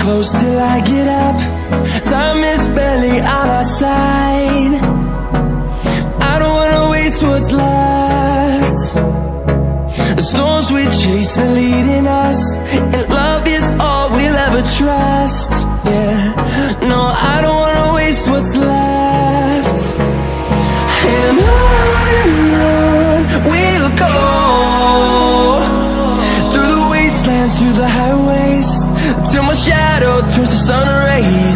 close till I get up. Time is barely on our side. I don't wanna waste what's left. The storms we chase are leading us, and love is all we'll ever trust. Yeah, no, I don't wanna waste what's left. And on we'll go, through the wastelands, through the highways, till my shadow turns to sun rays.